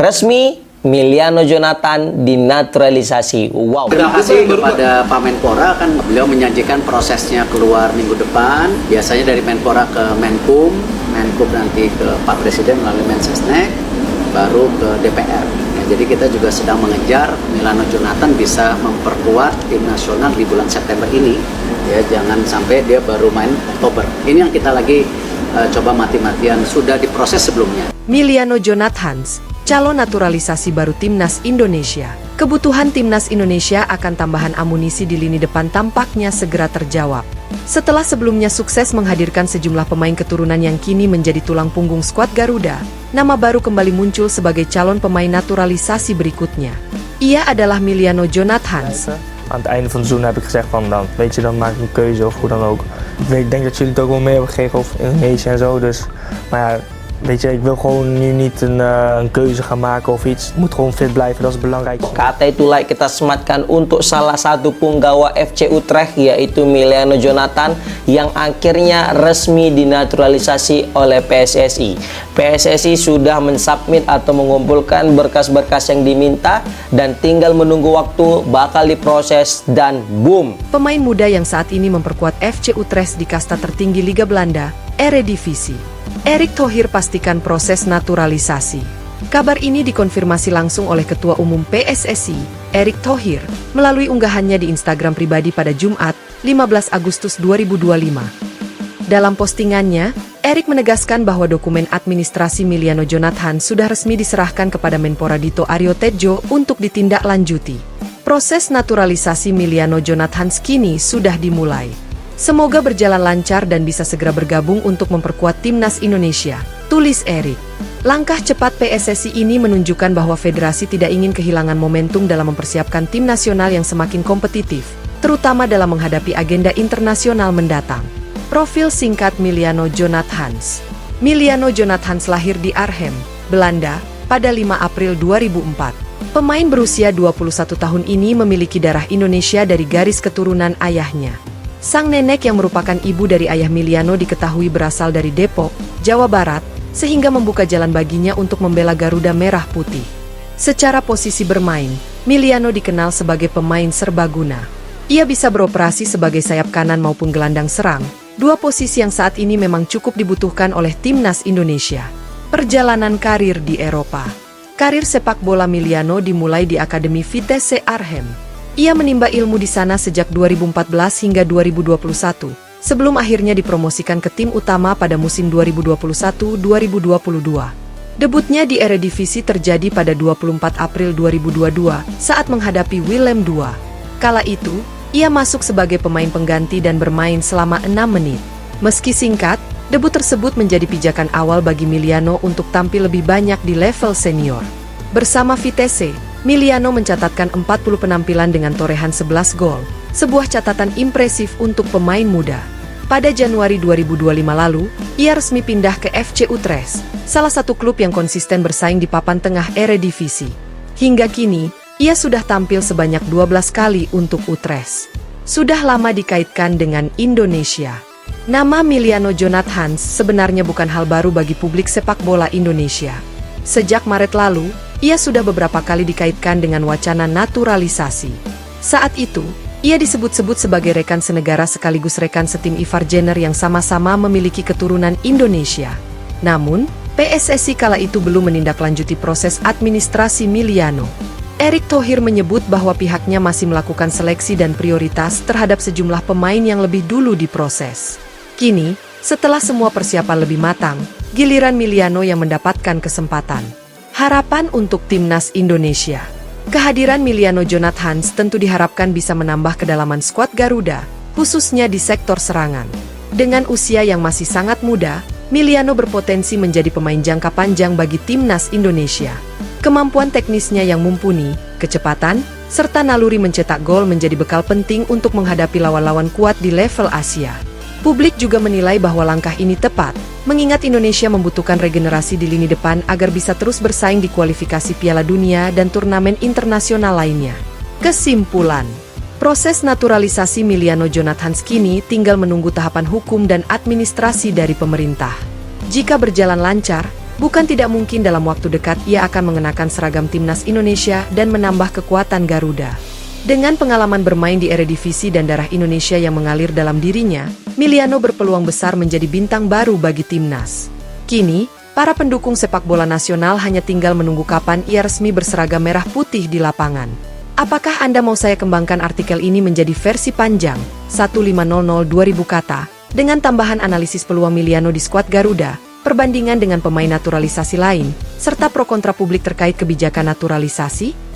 Resmi Miliano Jonathan dinaturalisasi. Wow. Terima kasih kepada Pak Menpora, kan beliau menjanjikan prosesnya keluar minggu depan. Biasanya dari Menpora ke Menkum, Menkum nanti ke Pak Presiden melalui Mensesnek, baru ke DPR. Ya, jadi kita juga sedang mengejar Miliano Jonathan bisa memperkuat tim nasional di bulan September ini. Ya, jangan sampai dia baru main Oktober. Ini yang kita lagi coba mati-matian, sudah diproses sebelumnya. Miliano Jonathan, calon naturalisasi baru Timnas Indonesia. Kebutuhan Timnas Indonesia akan tambahan amunisi di lini depan tampaknya segera terjawab. Setelah sebelumnya sukses menghadirkan sejumlah pemain keturunan yang kini menjadi tulang punggung skuad Garuda, nama baru kembali muncul sebagai calon pemain naturalisasi berikutnya. Ia adalah Miliano Jonathan. Aan het einde van het seizoen heb ik gezegd van dan weet je, dan maak ik een keuze of hoe dan ook. Ik denk dat jullie het ook wel mee hebben gekregen over Indonesië en zo. Dus, maar ja, weet je, ik wil gewoon nu niet een keuze gaan maken of iets. Het moet gewoon fit blijven, dat is belangrijk. Kata itulah kita sematkan untuk salah satu punggawa FC Utrecht, yaitu Miliano Jonathan, yang akhirnya resmi dinaturalisasi oleh PSSI. PSSI sudah mensubmit atau mengumpulkan berkas-berkas yang diminta dan tinggal menunggu waktu, bakal diproses dan boom. Pemain muda yang saat ini memperkuat FC Utrecht di kasta tertinggi Liga Belanda, Eredivisie. Erick Thohir pastikan proses naturalisasi. Kabar ini dikonfirmasi langsung oleh Ketua Umum PSSI, Erick Thohir, melalui unggahannya di Instagram pribadi pada Jumat, 15 Agustus 2025. Dalam postingannya, Erick menegaskan bahwa dokumen administrasi Miliano Jonathan sudah resmi diserahkan kepada Menpora Dito Aryo Tejo untuk ditindaklanjuti. Proses naturalisasi Miliano Jonathan kini sudah dimulai. Semoga berjalan lancar dan bisa segera bergabung untuk memperkuat Timnas Indonesia, tulis Erick. Langkah cepat PSSI ini menunjukkan bahwa federasi tidak ingin kehilangan momentum dalam mempersiapkan tim nasional yang semakin kompetitif, terutama dalam menghadapi agenda internasional mendatang. Profil singkat Miliano Jonathan. Miliano Jonathan lahir di Arnhem, Belanda, pada 5 April 2004. Pemain berusia 21 tahun ini memiliki darah Indonesia dari garis keturunan ayahnya. Sang nenek yang merupakan ibu dari ayah Miliano diketahui berasal dari Depok, Jawa Barat, sehingga membuka jalan baginya untuk membela Garuda Merah Putih. Secara posisi bermain, Miliano dikenal sebagai pemain serbaguna. Ia bisa beroperasi sebagai sayap kanan maupun gelandang serang, dua posisi yang saat ini memang cukup dibutuhkan oleh Timnas Indonesia. Perjalanan karir di Eropa. Karir sepak bola Miliano dimulai di Akademi Vitesse Arnhem. Ia menimba ilmu di sana sejak 2014 hingga 2021, sebelum akhirnya dipromosikan ke tim utama pada musim 2021-2022. Debutnya di Eredivisie terjadi pada 24 April 2022 saat menghadapi Willem II. Kala itu, ia masuk sebagai pemain pengganti dan bermain selama 6 menit. Meski singkat, debut tersebut menjadi pijakan awal bagi Miliano untuk tampil lebih banyak di level senior. Bersama Vitesse, Miliano mencatatkan 40 penampilan dengan torehan 11 gol, sebuah catatan impresif untuk pemain muda. Pada Januari 2025 lalu, ia resmi pindah ke FC Utrecht, salah satu klub yang konsisten bersaing di papan tengah Eredivisie. Hingga kini, ia sudah tampil sebanyak 12 kali untuk Utrecht. Sudah lama dikaitkan dengan Indonesia. Nama Miliano Jonathan sebenarnya bukan hal baru bagi publik sepak bola Indonesia. Sejak Maret lalu, ia sudah beberapa kali dikaitkan dengan wacana naturalisasi. Saat itu, ia disebut-sebut sebagai rekan senegara sekaligus rekan setim Ivar Jenner yang sama-sama memiliki keturunan Indonesia. Namun, PSSI kala itu belum menindaklanjuti proses administrasi Miliano. Erick Thohir menyebut bahwa pihaknya masih melakukan seleksi dan prioritas terhadap sejumlah pemain yang lebih dulu diproses. Kini, setelah semua persiapan lebih matang, giliran Miliano yang mendapatkan kesempatan. Harapan untuk Timnas Indonesia. Kehadiran Miliano Jonathan tentu diharapkan bisa menambah kedalaman skuad Garuda, khususnya di sektor serangan. Dengan usia yang masih sangat muda, Miliano berpotensi menjadi pemain jangka panjang bagi Timnas Indonesia. Kemampuan teknisnya yang mumpuni, kecepatan, serta naluri mencetak gol menjadi bekal penting untuk menghadapi lawan-lawan kuat di level Asia. Publik juga menilai bahwa langkah ini tepat, mengingat Indonesia membutuhkan regenerasi di lini depan agar bisa terus bersaing di kualifikasi Piala Dunia dan turnamen internasional lainnya. Kesimpulan, proses naturalisasi Miliano Jonathan kini tinggal menunggu tahapan hukum dan administrasi dari pemerintah. Jika berjalan lancar, Bukan tidak mungkin dalam waktu dekat ia akan mengenakan seragam timnas Indonesia dan menambah kekuatan Garuda. Dengan pengalaman bermain di Eredivisie dan darah Indonesia yang mengalir dalam dirinya, Miliano berpeluang besar menjadi bintang baru bagi timnas. Kini, para pendukung sepak bola nasional hanya tinggal menunggu kapan ia resmi berseragam merah putih di lapangan. Apakah Anda mau saya kembangkan artikel ini menjadi versi panjang, 1500 2000 kata, dengan tambahan analisis peluang Miliano di skuad Garuda, perbandingan dengan pemain naturalisasi lain, serta pro kontra publik terkait kebijakan naturalisasi?